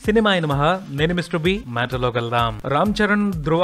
Cinema అయిన మహా నేను మిస్టర్ బి మ్యాటర్లోకి వెళ్దాం. రామ్ చరణ్ ధ్రువ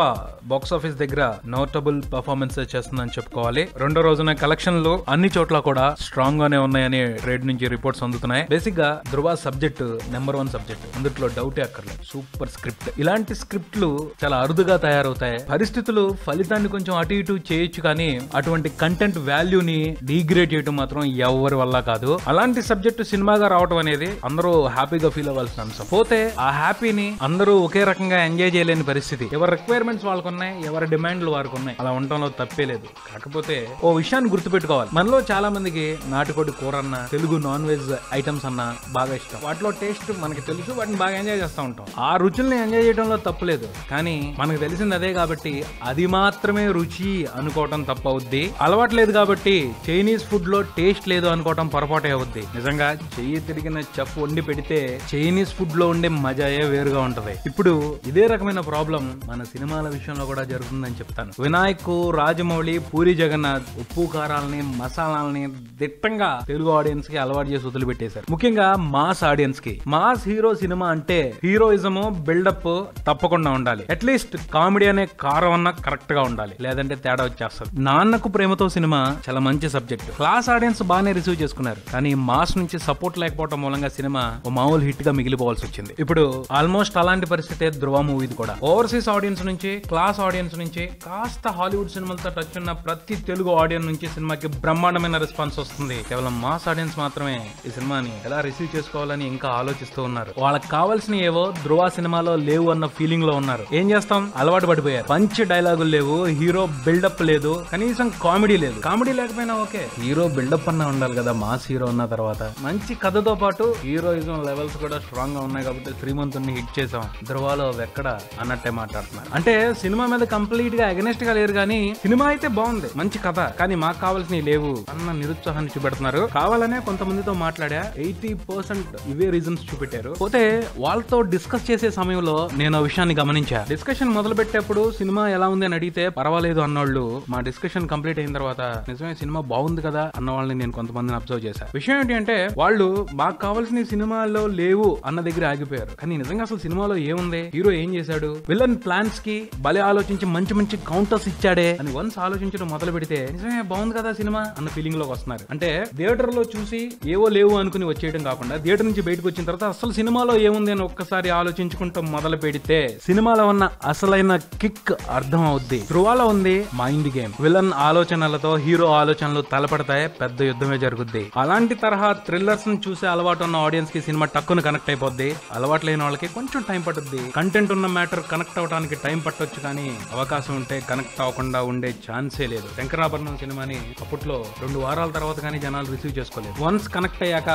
బాక్స్ ఆఫీస్ దగ్గర నోటబుల్ పర్ఫార్మెన్స్ చేస్తుందని చెప్పుకోవాలి. రెండో రోజున కలెక్షన్లు అన్ని చోట్ల కూడా స్ట్రాంగ్ గానే ఉన్నాయని ట్రేడ్ నుంచి రిపోర్ట్స్ అందుతున్నాయి. బేసిక్ గా ధ్రువ సబ్జెక్ట్ నెంబర్ 1 సబ్జెక్ట్, అందుట్లో డౌటే అక్కర్లేదు. Super script. ఇలాంటి స్క్రిప్ట్లు చాలా అరుదుగా తయారవుతాయి. పరిస్థితులు ఫలితాన్ని కొంచెం అటు ఇటు చేయొచ్చు, కానీ అటువంటి కంటెంట్ వాల్యూని డిగ్రేడ్ చేయడం మాత్రం ఎవరి వల్ల కాదు. అలాంటి సబ్జెక్ట్ సినిమాగా రావడం అనేది అందరూ హ్యాపీగా ఫీల్ అవ్వాల్సిన అంశం. పోతే ఆ హ్యాపీని అందరూ ఒకే రకంగా ఎంజాయ్ చేయలేని పరిస్థితి. ఎవరి రిక్వైర్మెంట్స్ వాళ్ళకు ఉన్నాయి, ఎవరి డిమాండ్లు వారికి ఉన్నాయి. అలా ఉండటంలో తప్పే లేదు. కాకపోతే ఓ విషయాన్ని గుర్తుపెట్టుకోవాలి. మనలో చాలా మందికి నాటుకోడి కూర అన్న, తెలుగు నాన్ వెజ్ ఐటమ్స్ అన్న బాగా ఇష్టం. వాటిలో టేస్ట్ మనకి తెలుసు, వాటిని బాగా ఎంజాయ్ చేస్తూ ఉంటాం. ఆ రుచుల్ని ఎంజాయ్ చేయడంలో తప్పులేదు, కానీ మనకు తెలిసింది అదే కాబట్టి అది మాత్రమే రుచి అనుకోవటం తప్పవుద్ది. అలవాట్లేదు కాబట్టి చైనీస్ ఫుడ్ లో టేస్ట్ లేదు అనుకోవటం పొరపాటే అవుద్ది. నిజంగా చెయ్యి తిరిగిన చెఫ్ వండి పెడితే చైనీస్ ఫుడ్ లో ఉండే మజాయే వేరుగా ఉంటది. ఇప్పుడు ఇదే రకమైన ప్రాబ్లం మన సినిమాల విషయంలో కూడా జరుగుతుందని చెప్తాను. వినాయక్, రాజమౌళి, పూరి జగన్నాథ్ ఉప్పు కారాలని, మసాలాలని దిట్టంగా తెలుగు ఆడియన్స్ కి అలవాటు చేసి వదిలిపెట్టేశారు. ముఖ్యంగా మాస్ ఆడియన్స్ కి. మాస్ హీరో సినిమా అంటే హీరోయిజం, బిల్డప్ తప్పకుండా ఉండాలి. అట్లీస్ట్ కామెడీ అనే కారం అన్న కరెక్ట్ గా ఉండాలి, లేదంటే తేడా వచ్చేస్తుంది. నాన్నకు ప్రేమతో సినిమా చాలా మంచి సబ్జెక్ట్. క్లాస్ ఆడియన్స్ బాగానే రిసీవ్ చేసుకున్నారు, కానీ మాస్ నుంచి సపోర్ట్ లేకపోవడం మూలంగా సినిమా ఓ మామూలు హిట్ గా మిగిలిపోవాల్సి వచ్చింది. ఇప్పుడు ఆల్మోస్ట్ అలాంటి పరిస్థితి ధ్రువ మూవీది కూడా. ఓవర్సీస్ ఆడియన్స్ నుంచి, క్లాస్ ఆడియన్స్ నుంచి, కాస్త హాలీవుడ్ సినిమాలతో టచ్ ఉన్న ప్రతి తెలుగు ఆడియన్స్ నుంచి సినిమాకి బ్రహ్మాండమైన రెస్పాన్స్ వస్తుంది. కేవలం మాస్ ఆడియన్స్ మాత్రమే ఈ సినిమాని ఎలా రిసీవ్ చేసుకోవాలని ఇంకా ఆలోచిస్తూ ఉన్నారు. వాళ్ళకి కావాల్సిన ఏవో ధ్రువ సినిమాలో లేవు అన్న ఫీలింగ్ లో ఉన్నారు. ఏం చేస్తాం, అలవాటు పడిపోయారు. పంచ్ డైలాగులు లేవు, హీరో బిల్డప్ లేదు, కనీసం కామెడీ లేదు. కామెడీ లేకపోయినా ఓకే, హీరో బిల్డప్ అన్న ఉండాలి కదా మాస్ హీరో ఉన్న తర్వాత. మంచి కథతో పాటు హీరోయిజం లెవెల్స్ కూడా స్ట్రాంగ్ గా ఉన్నాయి కాబట్టి శ్రీమంతుని హిట్ చేసాం, ధ్రువలో ఎక్కడ అన్నట్టే మాట్లాడుతున్నారు. అంటే సినిమా మీద కంప్లీట్ గా అగెనెస్ట్ గా లేరు, కానీ సినిమా అయితే బాగుంది, మంచి కథ, కానీ మాకు కావాల్సినవి లేవు అన్న నిరుత్సాహాన్ని చూపెడుతున్నారు. కావాలనే కొంతమందితో మాట్లాడా, 80% ఇవే రీజన్స్ చూపెట్టారు. పోతే వాళ్ళతో డిస్కస్ చేసే సమయంలో నేను ఆ విషయాన్ని గమనించా. డిస్కషన్ మొదలు పెట్టేప్పుడు సినిమా ఎలా ఉంది అని అడిగితే పర్వాలేదు అన్నోళ్ళు, మా డిస్కషన్ కంప్లీట్ అయిన తర్వాత నిజమే సినిమా బాగుంది కదా అన్న వాళ్ళని నేను కొంతమందిని అబ్జర్వ్ చేశాను. విషయం ఏంటి అంటే, వాళ్ళు మాకు కావాల్సిన సినిమాలో లేవు అన్న దగ్గర ఆగిపోయారు. కానీ నిజంగా అసలు సినిమాలో ఏముంది, హీరో ఏం చేశాడు, విలన్ ప్లాన్స్ కి భలే ఆలోచించి మంచి మంచి కౌంటర్స్ ఇచ్చాడే అని వన్స్ ఆలోచించడం మొదలు పెడితే నిజమే బాగుంది కదా సినిమా అన్న ఫీలింగ్ లోకి వస్తున్నారు. అంటే థియేటర్ లో చూసి ఏవో లేవు అనుకుని వచ్చేయడం కాకుండా, థియేటర్ నుంచి బయటకు వచ్చిన తర్వాత అసలు సినిమాలో ఏముంది అని ఒక్కసారి ఆలోచించుకుంటూ మొదలు పెడితే సినిమాలో ఉన్న అసలైన కిక్ అర్థం అవుద్ది. ధ్రువలో ఉంది మైండ్ గేమ్. విలన్ ఆలోచనలతో హీరో ఆలోచనలు తలపడతాయి, పెద్ద యుద్ధమే జరుగుద్ది. అలాంటి తరహా థ్రిల్లర్స్ ని చూసే అలవాటు ఉన్న ఆడియన్స్ కి సినిమా టక్కును కనెక్ట్ అయిపోద్ది. అలవాటు లేని వాళ్ళకి కొంచెం టైం పట్టుద్ది. కంటెంట్ ఉన్న మ్యాటర్ కనెక్ట్ అవడానికి టైం పట్టొచ్చు, కానీ అవకాశం ఉంటే కనెక్ట్ అవ్వకుండా ఉండే ఛాన్సే లేదు. శంకరాభరణం సినిమాని అప్పట్లో 2 వారాల తర్వాత కానీ జనాలు రిసీవ్ చేసుకోలేదు. వన్స్ కనెక్ట్ అయ్యాక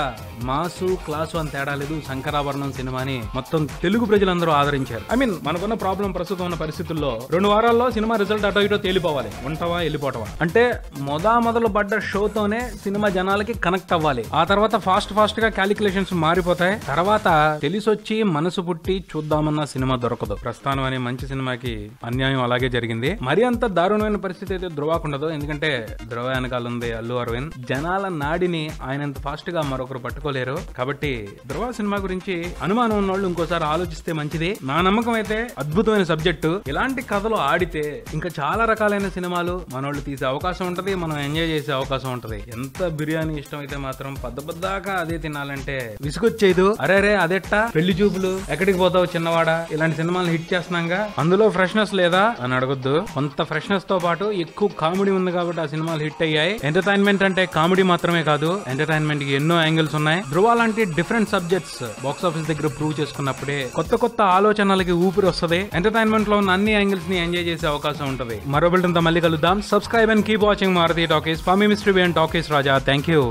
మాసు క్లాసు అని తేడా లేదు, శంకరాభరణం సినిమాని మొత్తం తెలుగు ప్రజలందరూ ఆదరించారు. ఐ మీన్ మనకున్న ప్రాబ్లం ప్రస్తుతం ఉన్న పరిస్థితుల్లో 2 వారాల్లో సినిమా రిజల్ట్ అటో ఇటో తేలిపోవాలి, ఉంటావా వెళ్ళిపోవటమా. అంటే మొదలు పడ్డ షోతోనే సినిమా జనాలకి కనెక్ట్ అవ్వాలి. ఆ తర్వాత ఫాస్ట్ గా క్యాలిక్యులేషన్స్ మారిపోతాయి. తర్వాత తెలిసొచ్చి మనసు పుట్టి చూద్దామన్న సినిమా దొరకదు. ప్రస్థానం అనే మంచి సినిమాకి అన్యాయం అలాగే జరిగింది. మరి అంత దారుణమైన పరిస్థితి అయితే ధ్రువకుండదు, ఎందుకంటే ధ్రువ వెనకాల ఉంది అల్లు అరవింద్. జనాల నాడిని ఆయనంత ఫాస్ట్ గా మరొకరు పట్టుకోలేరు. కాబట్టి ధ్రువ సినిమా గురించి అనుమానం ఉన్న వాళ్ళు ఇంకోసారి ఆలోచిస్తే మంచిది. నా నమ్మకం అయితే అద్భుతమైన సబ్జెక్టు. ఇలాంటి కథలు ఆడితే ఇంకా చాలా రకాలైన సినిమాలు మనోళ్ళు తీసే అవకాశం ఉంటది, మనం ఎంజాయ్ చేసే అవకాశం ఉంటది. ఎంత బిర్యానీ ఇష్టం అయితే మాత్రం పద్దపద్దాకా అదే తినాలంటే విసుగొచ్చేదు. అరే అదెట్టా పెళ్లి చూపులు, ఎక్కడికి పోతావు చిన్నవాడా, ఇలాంటి సినిమాలు హిట్ చేస్తున్నాగా, అందులో ఫ్రెష్నెస్ లేదా అని అడగొద్దు. కొంత ఫ్రెష్నెస్ తో పాటు ఎక్కువ కామెడీ ఉంది కాబట్టి ఆ సినిమాలు హిట్ అయ్యాయి. ఎంటర్టైన్మెంట్ అంటే కామెడీ మాత్రమే కాదు, ఎంటర్టైన్మెంట్ కి ఎన్నో యాంగిల్స్ ఉన్నాయి. ధ్రువ లాంటి డిఫరెంట్ సబ్జెక్ట్స్ బాక్స్ ఆఫీస్ దగ్గర ప్రూవ్ చేసుకున్నప్పుడే కొత్త ఆలోచనలకి ఊపిరి వస్తుంది. ఎంటర్టైన్మెంట్ లో ఉన్న అన్ని యాంగిల్స్ ని ఎంజాయ్ చేసే అవకాశం ఉంటుంది. మరో బిల్డంతో మళ్ళీ కలుద్దాం. Subscribe and keep watching Maruti talkies. For మీ mister B and talkies Raja. Thank you.